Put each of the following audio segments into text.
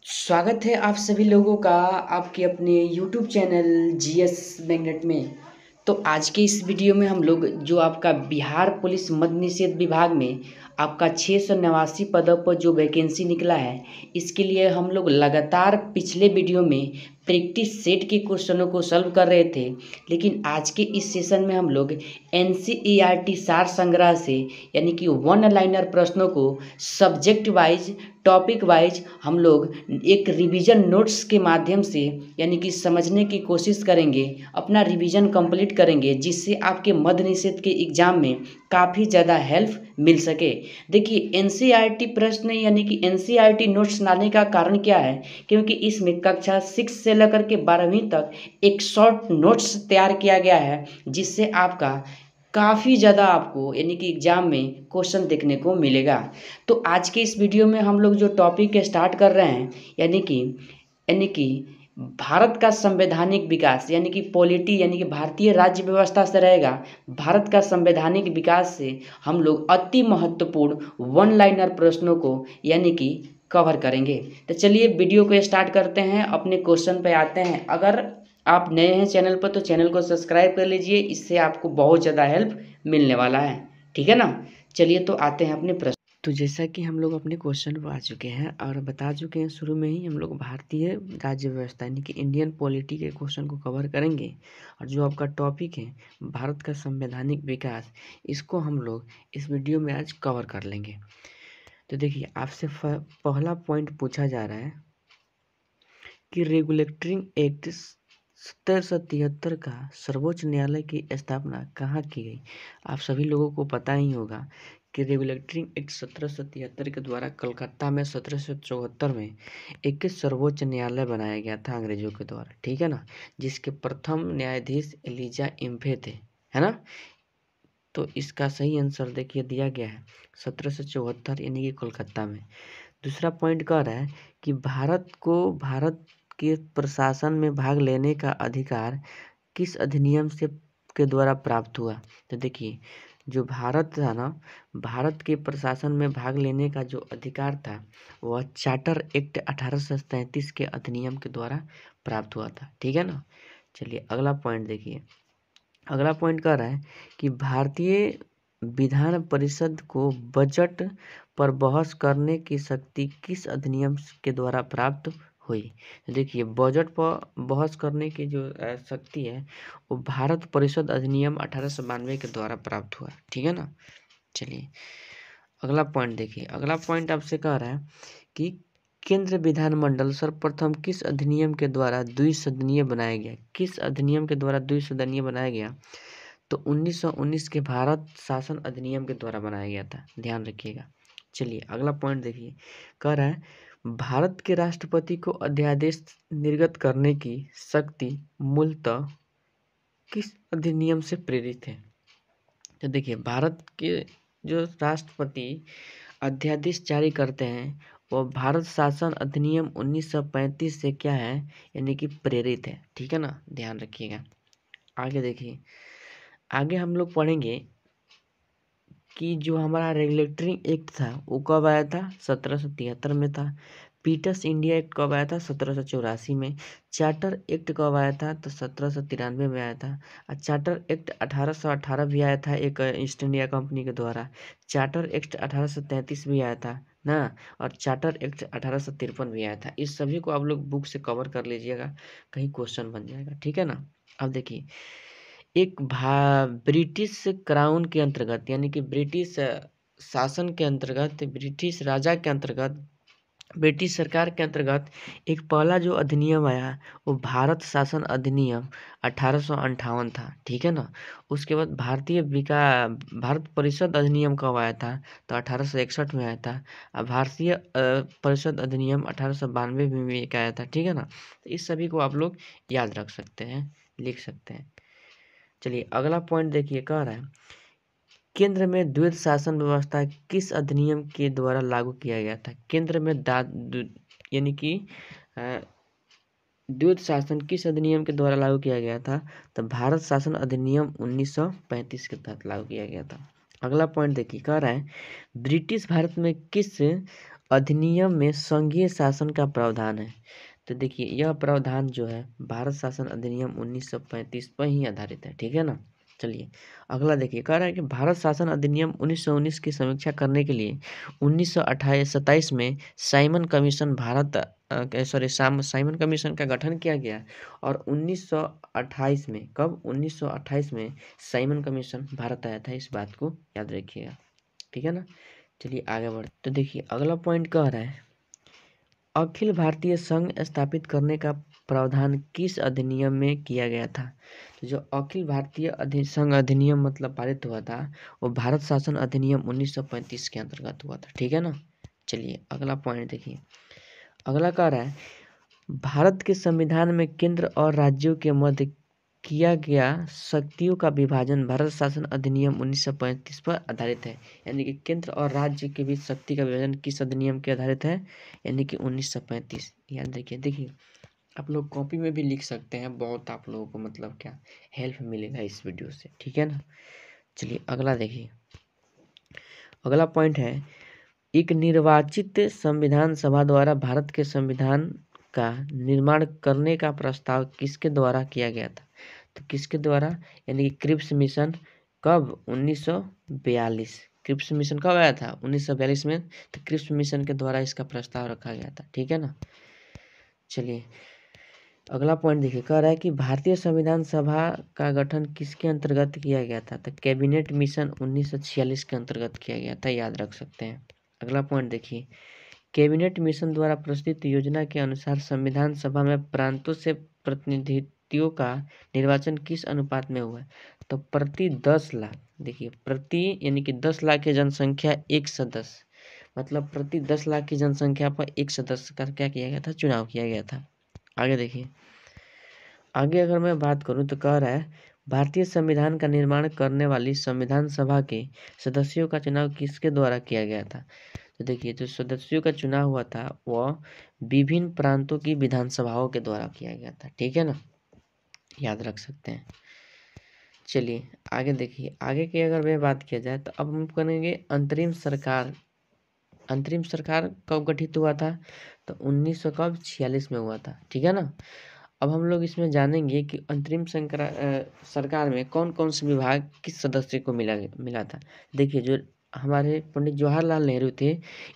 स्वागत है आप सभी लोगों का आपके अपने यूट्यूब चैनल जीएस मैग्नेट में। तो आज के इस वीडियो में हम लोग जो आपका बिहार पुलिस मद्य निषेध विभाग में आपका 689 पदों पर जो वैकेंसी निकला है, इसके लिए हम लोग लगातार पिछले वीडियो में प्रैक्टिस सेट के क्वेश्चनों को सॉल्व कर रहे थे। लेकिन आज के इस सेशन में हम लोग एनसीईआरटी सार संग्रह से यानी कि वन लाइनर प्रश्नों को सब्जेक्ट वाइज टॉपिक वाइज हम लोग एक रिवीजन नोट्स के माध्यम से यानी कि समझने की कोशिश करेंगे, अपना रिवीजन कंप्लीट करेंगे, जिससे आपके मद्य निषेध के एग्ज़ाम में काफ़ी ज़्यादा हेल्प मिल सके। देखिए एनसीईआरटी प्रश्न यानी कि एनसीईआरटी नोट्स लाने का कारण क्या है, क्योंकि इसमें कक्षा 6 से लेकर के 12वीं तक एक शॉर्ट नोट्स तैयार किया गया है, जिससे आपका काफ़ी ज़्यादा आपको यानी कि एग्ज़ाम में क्वेश्चन देखने को मिलेगा। तो आज के इस वीडियो में हम लोग जो टॉपिक स्टार्ट कर रहे हैं यानी कि भारत का संवैधानिक विकास यानी कि पॉलिटी यानी कि भारतीय राज्य व्यवस्था से रहेगा। भारत का संवैधानिक विकास से हम लोग अति महत्वपूर्ण वन लाइनर प्रश्नों को यानी कि कवर करेंगे। तो चलिए वीडियो को स्टार्ट करते हैं, अपने क्वेश्चन पे आते हैं। अगर आप नए हैं चैनल पर तो चैनल को सब्सक्राइब कर लीजिए, इससे आपको बहुत ज़्यादा हेल्प मिलने वाला है, ठीक है ना। चलिए तो आते हैं अपने प्रश्न। तो जैसा कि हम लोग अपने क्वेश्चन पर आ चुके हैं और बता चुके हैं, शुरू में ही हम लोग भारतीय राज्य व्यवस्था यानी कि इंडियन पॉलिटी के क्वेश्चन को कवर करेंगे। और जो आपका टॉपिक है भारत का संवैधानिक विकास, इसको हम लोग इस वीडियो में आज कवर कर लेंगे। तो देखिए आपसे पहला पॉइंट पूछा जा रहा है कि रेगुलेटरी एक्ट 1773 का सर्वोच्च न्यायालय की स्थापना कहाँ की गई। आप सभी लोगों को पता ही होगा कि रेगुलेटरी एक्ट 1773 के द्वारा कलकत्ता में 1774 में एक सर्वोच्च न्यायालय बनाया गया था अंग्रेजों के द्वारा, ठीक है ना, जिसके प्रथम न्यायाधीश एलिजा इम्फे थे, है ना। तो इसका सही आंसर देखिए दिया गया है 1774 यानी कि कोलकाता में। दूसरा पॉइंट कह रहा है कि भारत के प्रशासन में भाग लेने का अधिकार किस अधिनियम से के द्वारा प्राप्त हुआ। तो देखिए जो भारत था ना, भारत के प्रशासन में भाग लेने का जो अधिकार था वह चार्टर एक्ट 1837 के अधिनियम के द्वारा प्राप्त हुआ था, ठीक है ना। चलिए अगला पॉइंट देखिए। अगला पॉइंट कह रहा है कि भारतीय विधान परिषद को बजट पर बहस करने की शक्ति किस अधिनियम के द्वारा प्राप्त हुई। देखिए बजट पर बहस करने की जो शक्ति है वो भारत परिषद अधिनियम 1892 के द्वारा प्राप्त हुआ, ठीक है ना। चलिए अगला पॉइंट देखिए। अगला पॉइंट आपसे कह रहा है कि केंद्र विधानमंडल सर्वप्रथम किस अधिनियम के द्वारा द्विसदनीय बनाया गया। किस अधिनियम के द्वारा द्विसदनीय बनाया गया, तो 1919 के भारत शासन अधिनियम के द्वारा बनाया गया था, ध्यान रखिएगा। चलिए अगला पॉइंट देखिए। कह रहा है भारत के राष्ट्रपति को अध्यादेश निर्गत करने की शक्ति मूलतः किस अधिनियम से प्रेरित है। तो देखिए भारत के जो राष्ट्रपति अध्यादेश जारी करते हैं वो भारत शासन अधिनियम 1935 से क्या है यानी कि प्रेरित है, ठीक है ना, ध्यान रखिएगा। आगे देखिए, आगे हम लोग पढ़ेंगे कि जो हमारा रेगुलेटरी एक्ट था वो कब आया था, 1773 में था। पीटर्स इंडिया एक्ट कब आया था, 1784 में। चार्टर एक्ट कब आया था, तो 1793 में आया था। और चार्टर एक्ट 1818 भी आया था एक ईस्ट इंडिया कंपनी के द्वारा। चार्टर एक्ट 1833 भी आया था ना, और चार्टर एक्ट 1853 भी आया था। इस सभी को आप लोग बुक से कवर कर लीजिएगा, कहीं क्वेश्चन बन जाएगा, ठीक है ना। अब देखिए एक ब्रिटिश क्राउन के अंतर्गत यानी कि ब्रिटिश शासन के अंतर्गत, ब्रिटिश राजा के अंतर्गत, ब्रिटिश सरकार के अंतर्गत एक पहला जो अधिनियम आया वो भारत शासन अधिनियम 1858 था, ठीक है ना। उसके बाद भारत परिषद अधिनियम कब आया था, तो 1861 में आया था। और भारतीय परिषद अधिनियम 1892 में एक आया था, ठीक है ना। तो इस सभी को आप लोग याद रख सकते हैं, लिख सकते हैं। चलिए अगला पॉइंट देखिए। कह रहा है केंद्र में द्वैध शासन व्यवस्था किस अधिनियम के द्वारा लागू किया गया था। केंद्र में यानी कि द्वैध शासन किस अधिनियम के द्वारा लागू किया गया था, तो भारत शासन अधिनियम 1935 के तहत लागू किया गया था। अगला पॉइंट देखिए। कह रहा है ब्रिटिश भारत में किस अधिनियम में संघीय शासन का प्रावधान है। तो देखिए यह प्रावधान जो है भारत शासन अधिनियम 1935 पर ही आधारित है, ठीक है ना। चलिए अगला देखिए, कह रहा है कि भारत शासन अधिनियम 1919 की समीक्षा करने के लिए 1927 में साइमन कमीशन साइमन कमीशन का गठन किया गया। और 1928 में, कब, 1928 में साइमन कमीशन भारत आया था, इस बात को याद रखिएगा, ठीक है ना। चलिए आगे बढ़ते। तो देखिए अगला पॉइंट कह रहा है, अखिल भारतीय संघ स्थापित करने का प्रावधान किस अधिनियम में किया गया था। तो जो अखिल भारतीय संघ अधिनियम मतलब पारित हुआ था, वो भारत शासन अधिनियम 1935 के अंतर्गत हुआ था, ठीक है ना। चलिए अगला पॉइंट देखिए, अगला कह रहा है, भारत के संविधान में केंद्र और राज्यों के मध्य किया गया शक्तियों का विभाजन भारत शासन अधिनियम 1935 पर आधारित है। यानी कि केंद्र और राज्य के बीच शक्ति का विभाजन किस अधिनियम के आधारित है, यानी कि 1935। याद रखिए, देखिए आप लोग कॉपी में भी लिख सकते हैं, बहुत आप लोगों को मतलब क्या हेल्प मिलेगा इस वीडियो से, ठीक है ना। चलिए अगला देखिए, अगला पॉइंट है, एक निर्वाचित संविधान सभा द्वारा भारत के संविधान का निर्माण करने का प्रस्ताव किसके द्वारा किया गया था। तो किसके द्वारा, यानी कि क्रिप्स मिशन, कब, 1942। क्रिप्स मिशन कब आया था, 1942 में। तो क्रिप्स मिशन के द्वारा इसका प्रस्ताव रखा गया था, ठीक है ना। चलिए अगला पॉइंट देखिए, कह रहा है कि भारतीय संविधान सभा का गठन किसके अंतर्गत किया गया था। तो कैबिनेट मिशन 1946 के अंतर्गत किया गया था, याद रख सकते हैं। अगला पॉइंट देखिए, कैबिनेट मिशन द्वारा प्रस्तुत योजना के अनुसार संविधान सभा में प्रांतों से प्रतिनिधियों का निर्वाचन किस अनुपात में हुआ है। तो प्रति 10 लाख, देखिए प्रति यानी कि 10 लाख की जनसंख्या एक सदस्य, मतलब प्रति 10 लाख की जनसंख्या पर एक सदस्य का क्या किया गया था, चुनाव किया गया था। आगे देखिए, आगे अगर मैं बात करूं तो कह रहा है, भारतीय संविधान का निर्माण करने वाली संविधान सभा के सदस्यों का चुनाव किसके द्वारा किया गया था। तो देखिए जो सदस्यों का चुनाव हुआ था वह विभिन्न प्रांतों की विधानसभाओं के द्वारा किया गया था, ठीक है ना, याद रख सकते हैं। चलिए आगे देखिए, आगे की अगर मैं बात किया जाए तो अब हम करेंगे अंतरिम सरकार। अंतरिम सरकार कब गठित हुआ था, तो 1946 में हुआ था, ठीक है ना। अब हम लोग इसमें जानेंगे कि अंतरिम सरकार में कौन कौन से विभाग किस सदस्य को मिला था। देखिए जो हमारे पंडित जवाहरलाल नेहरू थे,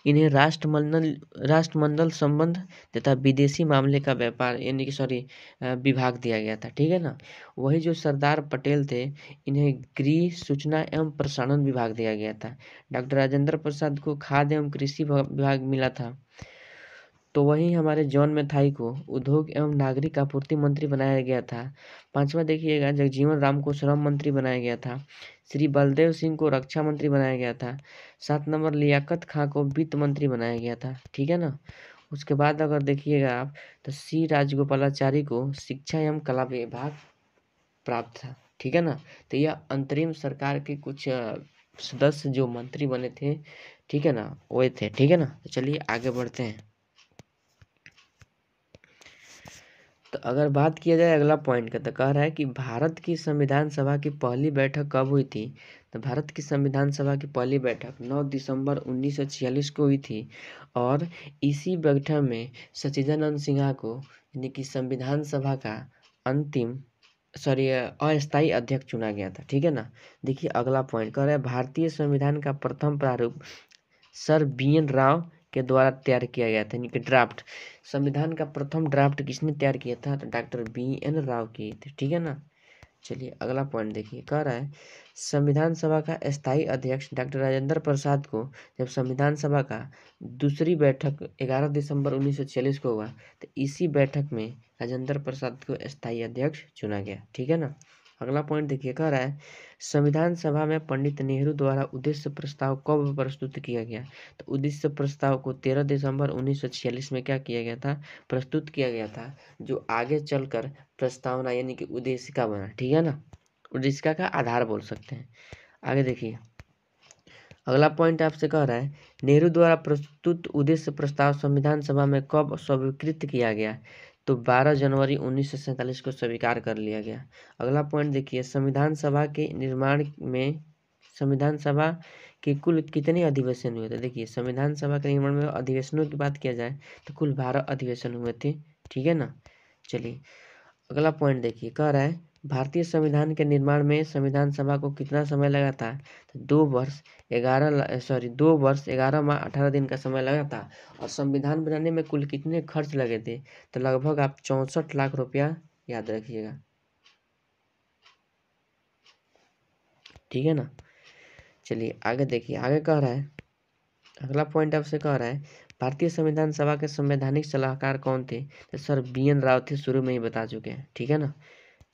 इन्हें राष्ट्रमंडल संबंध तथा विदेशी मामले का व्यापार यानी कि विभाग दिया गया था, ठीक है ना। वही जो सरदार पटेल थे, इन्हें गृह, सूचना एवं प्रसारण विभाग दिया गया था। डॉक्टर राजेंद्र प्रसाद को खाद्य एवं कृषि विभाग मिला था। तो वहीं हमारे जॉन मैथाई को उद्योग एवं नागरिक आपूर्ति मंत्री बनाया गया था। पांचवा देखिएगा, जगजीवन राम को श्रम मंत्री बनाया गया था। श्री बलदेव सिंह को रक्षा मंत्री बनाया गया था। 7 नंबर लियाकत खां को वित्त मंत्री बनाया गया था, ठीक है ना। उसके बाद अगर देखिएगा आप, तो सी राजगोपालाचारी को शिक्षा एवं कला विभाग प्राप्त था, ठीक है ना। तो यह अंतरिम सरकार के कुछ सदस्य जो मंत्री बने थे, ठीक है ना, वो थे, ठीक है ना। तो चलिए आगे बढ़ते हैं। तो अगर बात किया जाए अगला पॉइंट का, तो कह रहा है कि भारत की संविधान सभा की पहली बैठक कब हुई थी। तो भारत की संविधान सभा की पहली बैठक 9 दिसंबर 1946 को हुई थी। और इसी बैठक में सच्चिदानंद सिन्हा को यानी कि संविधान सभा का अंतिम अस्थायी अध्यक्ष चुना गया था, ठीक है ना। देखिए अगला पॉइंट कह रहा है, भारतीय संविधान का प्रथम प्रारूप सर BN राव के द्वारा तैयार किया गया था, यानी कि ड्राफ्ट। संविधान का प्रथम ड्राफ्ट किसने तैयार किया था, तो डॉक्टर BN राव किए थे, ठीक है ना। चलिए अगला पॉइंट देखिए, कह रहा है, संविधान सभा का स्थायी अध्यक्ष डॉक्टर राजेंद्र प्रसाद को जब संविधान सभा का दूसरी बैठक 11 दिसंबर 1946 को हुआ, तो इसी बैठक में राजेंद्र प्रसाद को स्थायी अध्यक्ष चुना गया, ठीक है ना। अगला पॉइंट देखिए, कह रहा है, संविधान सभा में पंडित नेहरू द्वारा उद्देश्य प्रस्ताव कब प्रस्तुत किया गया। तो उद्देश्य प्रस्ताव को 13 दिसंबर 1946 में क्या किया गया था, प्रस्तुत किया गया था, जो आगे चलकर प्रस्तावना यानी कि उद्देशिका बना, ठीक है ना। उद्देशिका का आधार बोल सकते हैं। आगे देखिए, अगला पॉइंट आपसे कह रहा है, नेहरू द्वारा प्रस्तुत उद्देश्य प्रस्ताव संविधान सभा में कब स्वीकृत किया गया। तो 12 जनवरी 1947 को स्वीकार कर लिया गया। अगला पॉइंट देखिए, संविधान सभा के निर्माण में संविधान सभा कि कुल कितने अधिवेशन हुए थे। देखिए संविधान सभा के निर्माण में अधिवेशनों की बात किया जाए तो कुल 12 अधिवेशन हुए थे, ठीक है ना। चलिए अगला पॉइंट देखिए, कह रहा है भारतीय संविधान के निर्माण में संविधान सभा को कितना समय लगा था। तो 2 वर्ष 11 माह 18 दिन का समय लगा था। और संविधान बनाने में कुल कितने खर्च लगे थे, तो लगभग आप 64 लाख रुपया याद रखिएगा, ठीक है ना। चलिए आगे देखिए, आगे कह रहा है, अगला पॉइंट आपसे कह रहा है भारतीय संविधान सभा के संवैधानिक सलाहकार कौन थे। तो सर BN राव थे, शुरू में ही बता चुके हैं, ठीक है ना।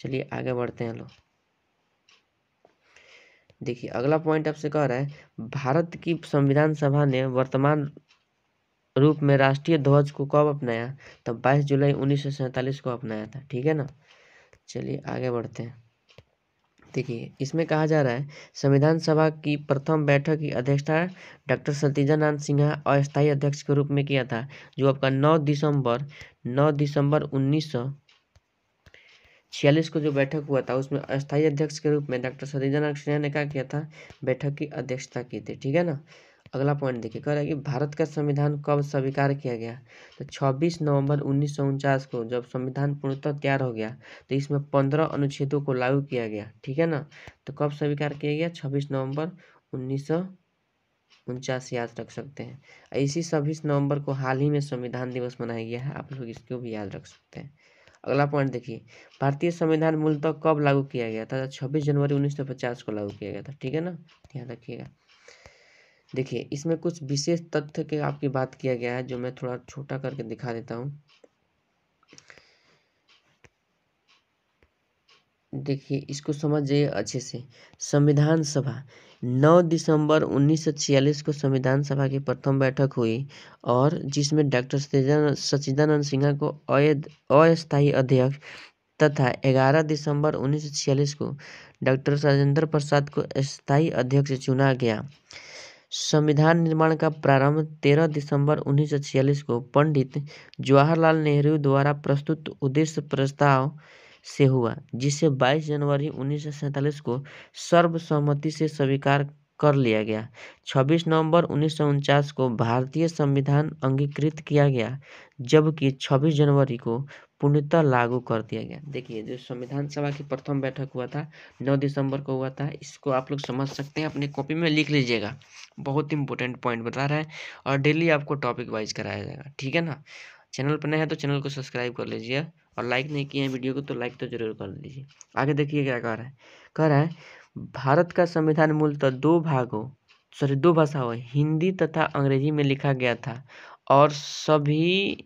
चलिए आगे बढ़ते हैं लोग। देखिए अगला पॉइंट आपसे कह रहा है भारत की संविधान सभा ने वर्तमान रूप में राष्ट्रीय ध्वज को कब अपनाया। तो 22 जुलाई 1947 को अपनाया था, ठीक है ना। चलिए आगे बढ़ते हैं। देखिए इसमें कहा जा रहा है संविधान सभा की प्रथम बैठक की अध्यक्षता डॉक्टर सतीजानंद सिन्हा अस्थायी अध्यक्ष के रूप में किया था, जो आपका 9 दिसंबर 1946 को जो बैठक हुआ था उसमें अस्थायी अध्यक्ष के रूप में डॉक्टर सतीजानंद सिन्हा ने क्या किया था, बैठक की अध्यक्षता की थी, ठीक है ना। अगला पॉइंट देखिए, कह रहा है कि भारत का संविधान कब स्वीकार किया गया। तो 26 नवंबर 1949 को जब संविधान पूर्णतः तैयार हो गया तो इसमें 15 अनुच्छेदों को लागू किया गया, ठीक है ना। तो कब स्वीकार किया गया, 26 नवंबर 1949 याद रख सकते हैं। इसी 26 नवंबर को हाल ही में संविधान दिवस मनाया गया है, आप लोग इसको भी याद रख सकते हैं। अगला पॉइंट देखिए, भारतीय संविधान मूलतः कब लागू किया गया था। 26 जनवरी 1950 को लागू किया गया था, ठीक है ना, ध्यान रखिएगा। देखिए इसमें कुछ विशेष तथ्य के आपकी बात किया गया है, जो मैं थोड़ा छोटा करके दिखा देता हूँ। देखिए इसको समझिए अच्छे से। संविधान सभा 9 दिसंबर 1946 को संविधान सभा की प्रथम बैठक हुई और जिसमें डॉक्टर सच्चिदानंद सिन्हा को अस्थायी अध्यक्ष तथा 11 दिसंबर 1946 को डॉक्टर राजेंद्र प्रसाद को स्थायी अध्यक्ष चुना गया। संविधान निर्माण का प्रारंभ 13 दिसंबर 1946 को पंडित जवाहरलाल नेहरू द्वारा प्रस्तुत उद्देश्य प्रस्ताव से हुआ, जिसे 22 जनवरी 1947 को सर्वसम्मति से स्वीकार कर लिया गया। 26 नवंबर 1949 को भारतीय संविधान अंगीकृत किया गया, जबकि 26 जनवरी को पूर्णतः लागू कर दिया गया। देखिए जो संविधान सभा की प्रथम बैठक हुआ था 9 दिसंबर को हुआ था, इसको आप लोग समझ सकते हैं, अपनी कॉपी में लिख लीजिएगा, बहुत इंपॉर्टेंट पॉइंट बता रहा है और डेली आपको टॉपिक वाइज कराया जाएगा, ठीक है ना। चैनल पर नए हैं तो चैनल को सब्सक्राइब कर लीजिए और लाइक नहीं किए हैं वीडियो को तो लाइक तो जरूर कर दीजिए। आगे देखिए क्या कह रहा है भारत का संविधान मूलतः दो भाषाओं हिंदी तथा अंग्रेजी में लिखा गया था और सभी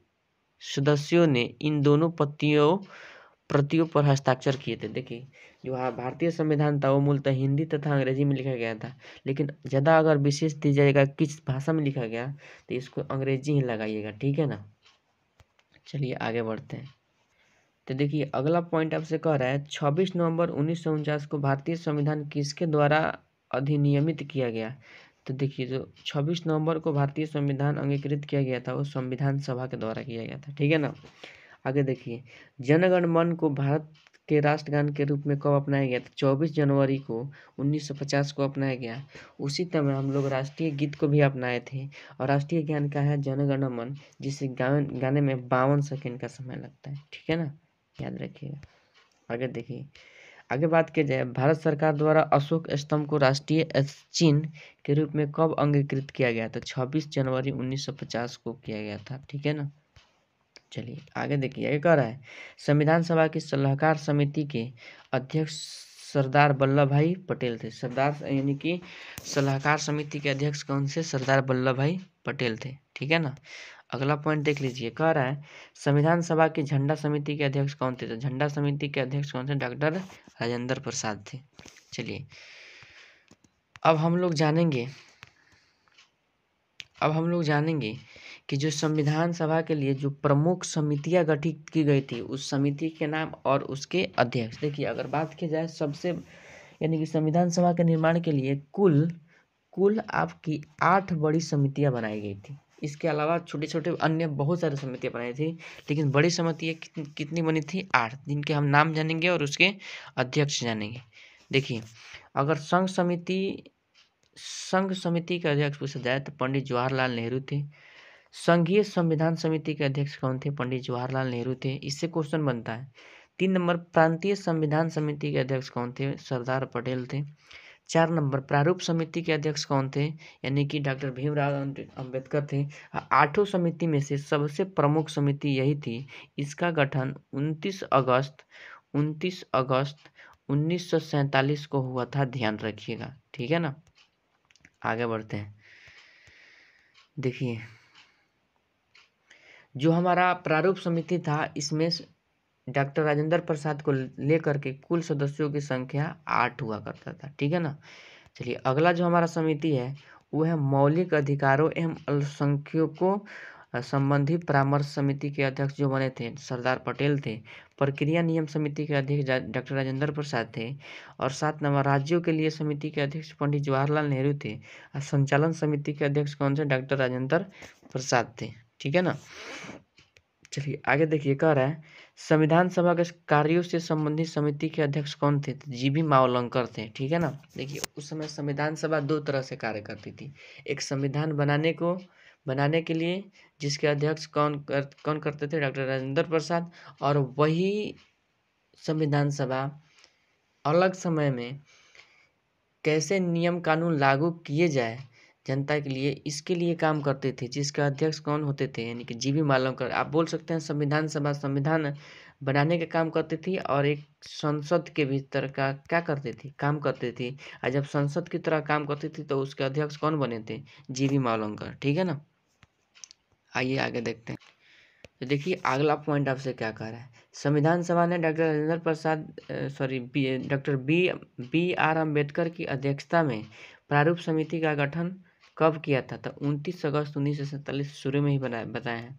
सदस्यों ने इन दोनों प्रतियों पर हस्ताक्षर किए थे। देखिए जो भारतीय संविधान था वो मूलतः हिंदी तथा अंग्रेजी में लिखा गया था, लेकिन ज़्यादा अगर विशेष दी जाएगा किस भाषा में लिखा गया तो इसको अंग्रेजी ही लगाइएगा, ठीक है ना। चलिए आगे बढ़ते हैं। तो देखिए अगला पॉइंट आपसे कह रहा है 26 नवंबर 1949 को भारतीय संविधान किसके द्वारा अधिनियमित किया गया। तो देखिए जो 26 नवंबर को भारतीय संविधान अंगीकृत किया गया था वो संविधान सभा के द्वारा किया गया था, ठीक है ना। आगे देखिए जनगण मन को भारत के राष्ट्रगान के रूप में कब अपनाया गया था। 24 जनवरी को 1950 को अपनाया गया। उसी समय हम लोग राष्ट्रीय गीत को भी अपनाए थे और राष्ट्रीय गान का है जनगण मन, जिसे गाने में 52 सेकेंड का समय लगता है, ठीक है ना, याद रखिएगा। आगे देखिए, आगे बात की जाए भारत सरकार द्वारा अशोक स्तंभ को राष्ट्रीय चिन्ह के रूप में कब अंगीकृत किया गया था। 26 जनवरी 1950 को किया गया था, ठीक है ना। चलिए आगे देखिए, आगे कह रहा है संविधान सभा की सलाहकार समिति के अध्यक्ष सरदार वल्लभ भाई पटेल थे। यानी कि सलाहकार समिति के अध्यक्ष कौन से, सरदार वल्लभ भाई पटेल थे, ठीक है ना। अगला पॉइंट देख लीजिए, कह रहा है संविधान सभा की झंडा समिति के अध्यक्ष कौन थे। तो झंडा समिति के अध्यक्ष कौन थे, डॉक्टर राजेंद्र प्रसाद थे। चलिए अब हम लोग जानेंगे कि जो संविधान सभा के लिए जो प्रमुख समितियां गठित की गई थी उस समिति के नाम और उसके अध्यक्ष। देखिए अगर बात की जाए सबसे यानी कि संविधान सभा के निर्माण के लिए कुल आपकी 8 बड़ी समितियां बनाई गई थी। इसके अलावा छोटे छोटे अन्य बहुत सारी समितियां बनाई थी, लेकिन बड़ी समितियां कितनी बनी थी, 8, जिनके हम नाम जानेंगे और उसके अध्यक्ष जानेंगे। देखिए अगर संघ समिति संघ समिति के अध्यक्ष पूछा जाए तो पंडित जवाहरलाल नेहरू थे। संघीय संविधान समिति के अध्यक्ष कौन थे? पंडित जवाहरलाल नेहरू थे। इससे क्वेश्चन बनता है। 3 नंबर प्रांतीय संविधान समिति के अध्यक्ष कौन थे? सरदार पटेल थे। 4 नंबर प्रारूप समिति के अध्यक्ष कौन थे? यानी कि डॉक्टर भीमराव अंबेडकर थे। 8 समिति में से सबसे प्रमुख समिति यही थी। इसका गठन 29 अगस्त 1947 को हुआ था, ध्यान रखिएगा, ठीक है ना। आगे बढ़ते हैं। देखिए, जो हमारा प्रारूप समिति था, इसमें डॉक्टर राजेंद्र प्रसाद को लेकर के कुल सदस्यों की संख्या 8 हुआ करता था, ठीक है ना। चलिए, अगला जो हमारा समिति है वो है मौलिक अधिकारों एवं अल्पसंख्यकों संबंधी परामर्श समिति के अध्यक्ष जो बने थे सरदार पटेल थे। प्रक्रिया नियम समिति के अध्यक्ष डॉक्टर राजेंद्र प्रसाद थे। और 7 नंबर राज्यों के लिए समिति के अध्यक्ष पंडित जवाहरलाल नेहरू थे। और संचालन समिति के अध्यक्ष कौन थे? डॉक्टर राजेंद्र प्रसाद थे, ठीक है ना। चलिए आगे देखिए, कह रहा है संविधान सभा के कार्यों से संबंधित समिति के अध्यक्ष कौन थे? जीबी मावलंकर थे, ठीक है ना। देखिए, उस समय संविधान सभा 2 तरह से कार्य करती थी। एक संविधान बनाने के लिए जिसके अध्यक्ष कौन करते थे? डॉक्टर राजेंद्र प्रसाद। और वही संविधान सभा अलग समय में कैसे नियम कानून लागू किए जाए जनता के लिए, इसके लिए काम करते थे, जिसका अध्यक्ष कौन होते थे? यानी कि जीबी मावलंकर। आप बोल सकते हैं संविधान सभा संविधान बनाने का काम करती थी और एक संसद के भीतर का क्या करती थी? काम करती थी। और जब संसद की तरह काम करती थी तो उसके अध्यक्ष कौन बने थे? जीबी मावलंकर, ठीक है ना। आइए आगे देखते हैं। तो देखिए, अगला पॉइंट आपसे क्या कह रहा है। संविधान सभा ने doctor Rajendra Prasad doctor B R Ambedkar की अध्यक्षता में प्रारूप समिति का गठन कब किया था? तो 29 अगस्त 1947 शुरू में ही बताया है।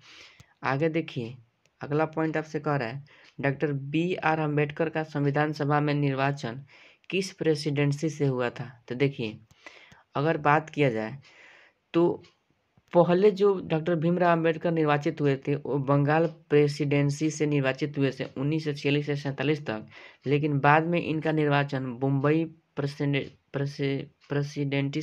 आगे देखिए, अगला पॉइंट आपसे कह रहा है डॉक्टर बी आर अम्बेडकर का संविधान सभा में निर्वाचन किस प्रेसिडेंसी से हुआ था? तो देखिए, अगर बात किया जाए तो पहले जो डॉक्टर भीमराव अंबेडकर निर्वाचित हुए थे वो बंगाल प्रेसिडेंसी से निर्वाचित हुए थे 1946 से 47 तक। लेकिन बाद में इनका निर्वाचन मुंबई प्रेसिडेंसी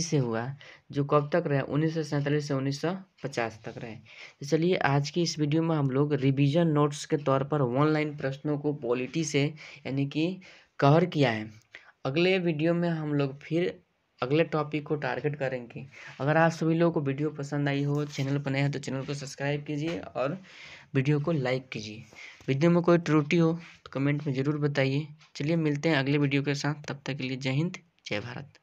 से हुआ, जो कब तक रहे? 1947 से 1950 तक रहे। तो चलिए, आज की इस वीडियो में हम लोग रिवीजन नोट्स के तौर पर ऑनलाइन प्रश्नों को पॉलिटी से यानी कि कवर किया है। अगले वीडियो में हम लोग फिर अगले टॉपिक को टारगेट करेंगे। अगर आप सभी लोगों को वीडियो पसंद आई हो, चैनल पर नए हैं तो चैनल को सब्सक्राइब कीजिए और वीडियो को लाइक कीजिए। वीडियो में कोई त्रुटि हो तो कमेंट में ज़रूर बताइए। चलिए, मिलते हैं अगले वीडियो के साथ। तब तक के लिए जय हिंद, जय भारत।